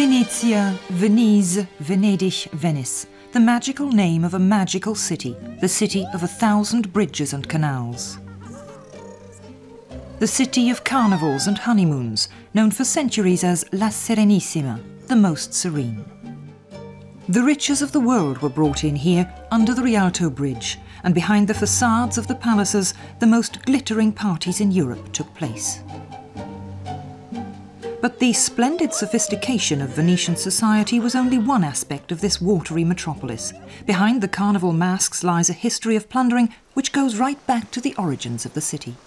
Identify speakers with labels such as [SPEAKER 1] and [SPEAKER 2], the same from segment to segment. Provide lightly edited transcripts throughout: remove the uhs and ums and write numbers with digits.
[SPEAKER 1] Venezia, Venise, Venedig, Venice, the magical name of a magical city, the city of 1,000 bridges and canals. The city of carnivals and honeymoons, known for centuries as La Serenissima, the most serene. The riches of the world were brought in here under the Rialto Bridge, and behind the facades of the palaces, the most glittering parties in Europe took place. But the splendid sophistication of Venetian society was only one aspect of this watery metropolis. Behind the carnival masks lies a history of plundering which goes right back to the origins of the city.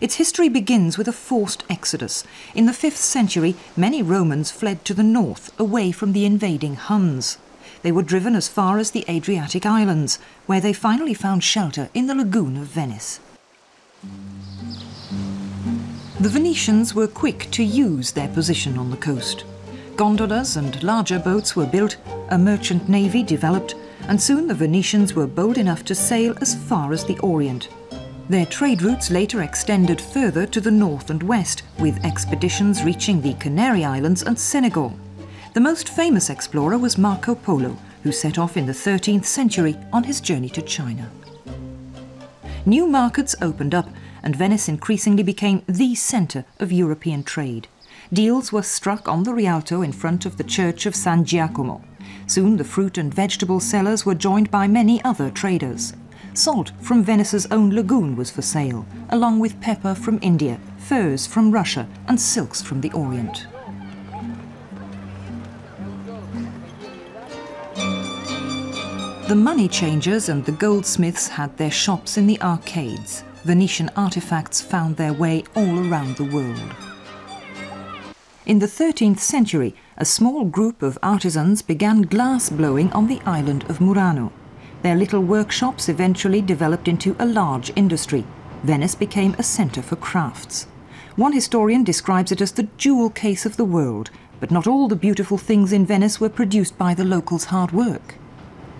[SPEAKER 1] Its history begins with a forced exodus. In the 5th century, many Romans fled to the north, away from the invading Huns. They were driven as far as the Adriatic islands, where they finally found shelter in the Lagoon of Venice. The Venetians were quick to use their position on the coast. Gondolas and larger boats were built, a merchant navy developed, and soon the Venetians were bold enough to sail as far as the Orient. Their trade routes later extended further to the north and west, with expeditions reaching the Canary Islands and Senegal. The most famous explorer was Marco Polo, who set off in the 13th century on his journey to China. New markets opened up, and Venice increasingly became the centre of European trade. Deals were struck on the Rialto in front of the Church of San Giacomo. Soon the fruit and vegetable sellers were joined by many other traders. Salt from Venice's own lagoon was for sale, along with pepper from India, furs from Russia, and silks from the Orient. The money changers and the goldsmiths had their shops in the arcades. Venetian artifacts found their way all around the world. In the 13th century, a small group of artisans began glass blowing on the island of Murano. Their little workshops eventually developed into a large industry. Venice became a centre for crafts. One historian describes it as the jewel case of the world, but not all the beautiful things in Venice were produced by the locals' hard work.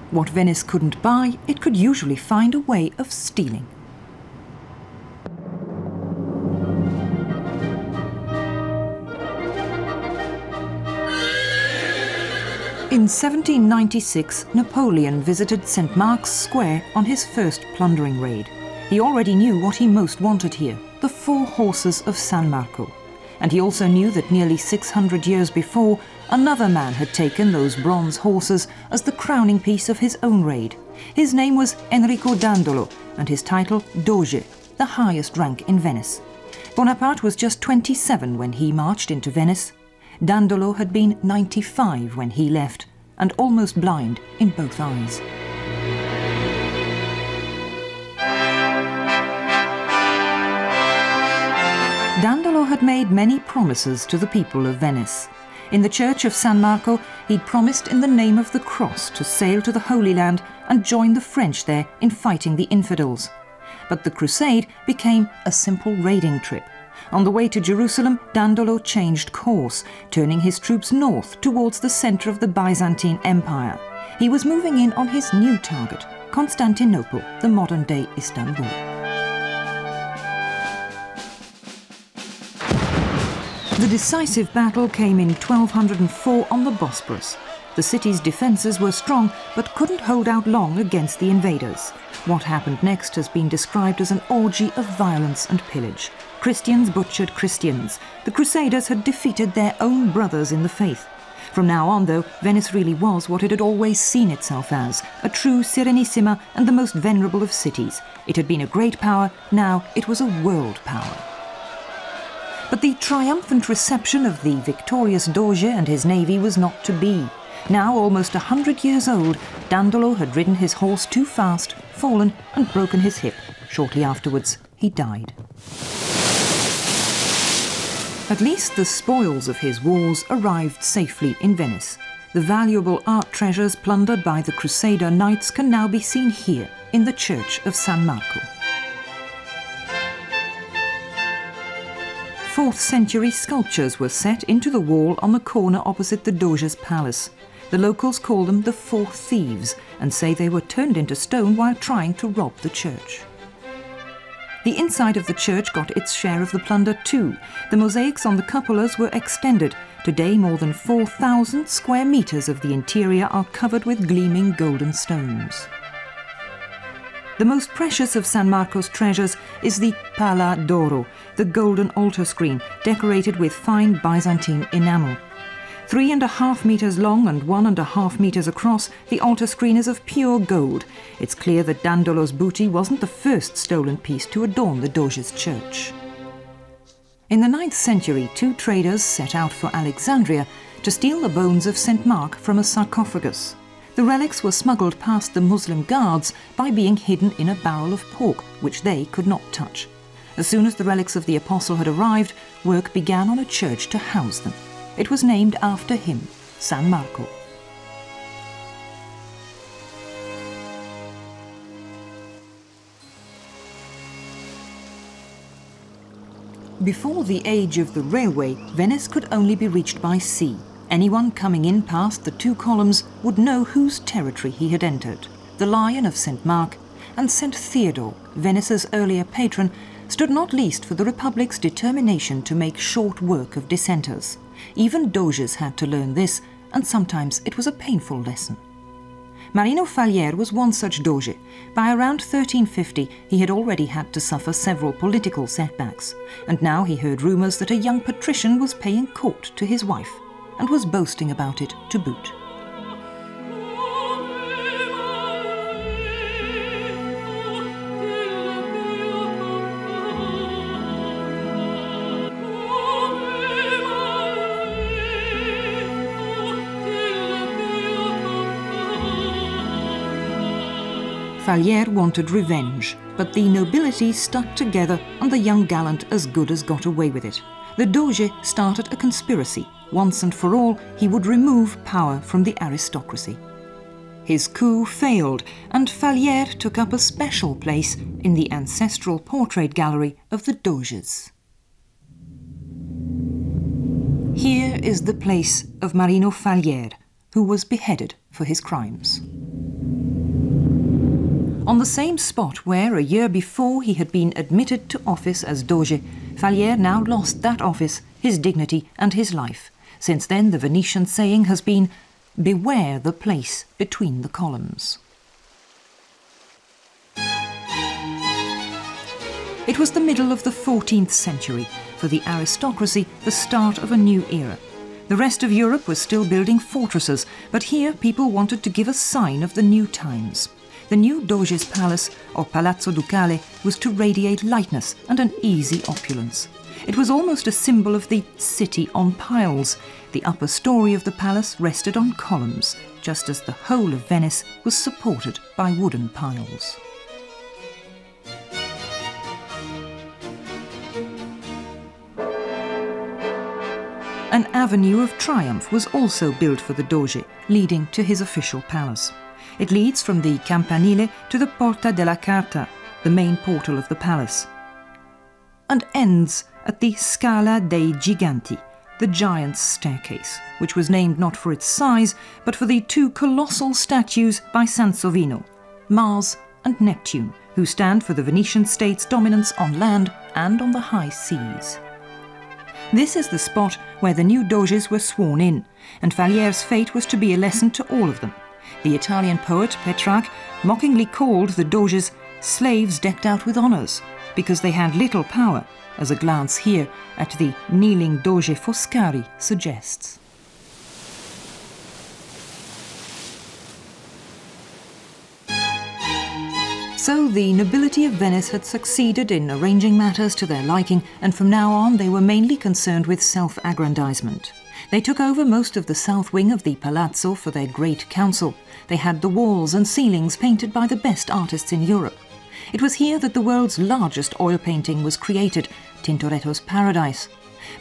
[SPEAKER 1] What Venice couldn't buy, it could usually find a way of stealing. In 1796, Napoleon visited St. Mark's Square on his first plundering raid. He already knew what he most wanted here, the 4 horses of San Marco. And he also knew that nearly 600 years before, another man had taken those bronze horses as the crowning piece of his own raid. His name was Enrico Dandolo, and his title Doge, the highest rank in Venice. Bonaparte was just 27 when he marched into Venice. Dandolo had been 95 when he left, and almost blind in both eyes. Dandolo had made many promises to the people of Venice. In the Church of San Marco, he'd promised in the name of the cross to sail to the Holy Land and join the French there in fighting the infidels. But the crusade became a simple raiding trip. On the way to Jerusalem, Dandolo changed course, turning his troops north towards the centre of the Byzantine Empire. He was moving in on his new target, Constantinople, the modern-day Istanbul. The decisive battle came in 1204 on the Bosporus. The city's defences were strong, but couldn't hold out long against the invaders. What happened next has been described as an orgy of violence and pillage. Christians butchered Christians. The Crusaders had defeated their own brothers in the faith. From now on, though, Venice really was what it had always seen itself as, a true Serenissima and the most venerable of cities. It had been a great power, now it was a world power. But the triumphant reception of the victorious Doge and his navy was not to be. Now almost 100 years old, Dandolo had ridden his horse too fast, fallen and broken his hip. Shortly afterwards, he died. At least the spoils of his wars arrived safely in Venice. The valuable art treasures plundered by the Crusader knights can now be seen here in the Church of San Marco. 4th century sculptures were set into the wall on the corner opposite the Doge's palace. The locals call them the 4 thieves and say they were turned into stone while trying to rob the church. The inside of the church got its share of the plunder too. The mosaics on the cupolas were extended. Today, more than 4,000 square metres of the interior are covered with gleaming golden stones. The most precious of San Marco's treasures is the Pala d'Oro, the golden altar screen decorated with fine Byzantine enamel. 3.5 metres long and 1.5 metres across, the altar screen is of pure gold. It's clear that Dandolo's booty wasn't the first stolen piece to adorn the Doge's church. In the 9th century, 2 traders set out for Alexandria to steal the bones of St. Mark from a sarcophagus. The relics were smuggled past the Muslim guards by being hidden in a barrel of pork, which they could not touch. As soon as the relics of the apostle had arrived, work began on a church to house them. It was named after him, San Marco. Before the age of the railway, Venice could only be reached by sea. Anyone coming in past the 2 columns would know whose territory he had entered. The Lion of St. Mark and St. Theodore, Venice's earlier patron, stood not least for the Republic's determination to make short work of dissenters. Even Doges had to learn this, and sometimes it was a painful lesson. Marino Falier was one such Doge. By around 1350, he had already had to suffer several political setbacks, and now he heard rumours that a young patrician was paying court to his wife, and was boasting about it to boot. Falier wanted revenge, but the nobility stuck together and the young gallant as good as got away with it. The Doge started a conspiracy. Once and for all, he would remove power from the aristocracy. His coup failed, and Falier took up a special place in the ancestral portrait gallery of the Doges. Here is the place of Marino Falier, who was beheaded for his crimes. On the same spot where, a year before, he had been admitted to office as Doge, Falier now lost that office, his dignity and his life. Since then, the Venetian saying has been, "Beware the place between the columns." It was the middle of the 14th century, for the aristocracy the start of a new era. The rest of Europe was still building fortresses, but here people wanted to give a sign of the new times. The new Doge's palace, or Palazzo Ducale, was to radiate lightness and an easy opulence. It was almost a symbol of the city on piles. The upper story of the palace rested on columns, just as the whole of Venice was supported by wooden piles. An avenue of triumph was also built for the Doge, leading to his official palace. It leads from the Campanile to the Porta della Carta, the main portal of the palace, and ends at the Scala dei Giganti, the giant's staircase, which was named not for its size, but for the 2 colossal statues by Sansovino, Mars and Neptune, who stand for the Venetian state's dominance on land and on the high seas. This is the spot where the new Doges were sworn in, and Falier's fate was to be a lesson to all of them. The Italian poet Petrarch mockingly called the Doges slaves decked out with honours, because they had little power, as a glance here at the kneeling Doge Foscari suggests. So the nobility of Venice had succeeded in arranging matters to their liking, and from now on they were mainly concerned with self-aggrandizement. They took over most of the south wing of the palazzo for their great council. They had the walls and ceilings painted by the best artists in Europe. It was here that the world's largest oil painting was created, Tintoretto's Paradise.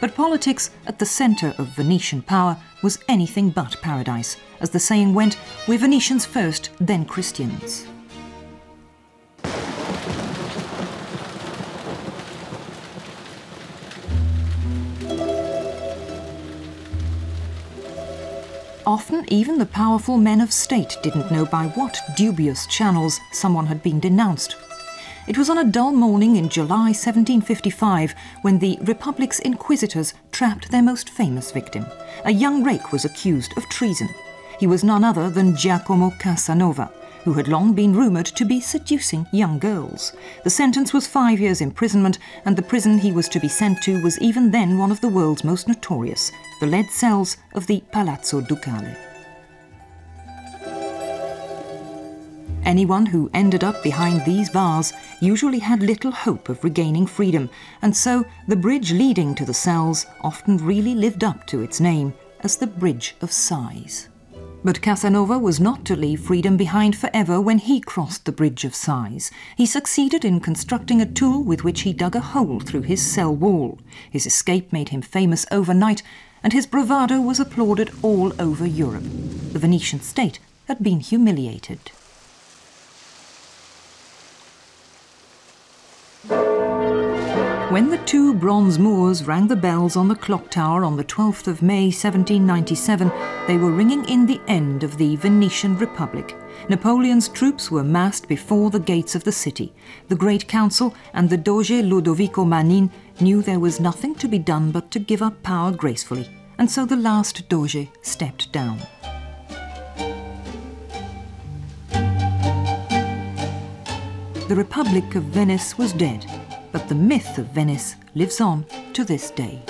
[SPEAKER 1] But politics at the centre of Venetian power was anything but paradise. As the saying went, we're Venetians first, then Christians. Often, even the powerful men of state didn't know by what dubious channels someone had been denounced. It was on a dull morning in July 1755 when the Republic's inquisitors trapped their most famous victim. A young rake was accused of treason. He was none other than Giacomo Casanova, who had long been rumoured to be seducing young girls. The sentence was 5 years' imprisonment, and the prison he was to be sent to was even then one of the world's most notorious, the lead cells of the Palazzo Ducale. Anyone who ended up behind these bars usually had little hope of regaining freedom, and so the bridge leading to the cells often really lived up to its name as the Bridge of Sighs. But Casanova was not to leave freedom behind forever when he crossed the Bridge of Sighs. He succeeded in constructing a tool with which he dug a hole through his cell wall. His escape made him famous overnight, and his bravado was applauded all over Europe. The Venetian state had been humiliated. When the two bronze Moors rang the bells on the clock tower on the 12th of May 1797, they were ringing in the end of the Venetian Republic. Napoleon's troops were massed before the gates of the city. The Great Council and the Doge Ludovico Manin knew there was nothing to be done but to give up power gracefully, and so the last Doge stepped down. The Republic of Venice was dead, but the myth of Venice lives on to this day.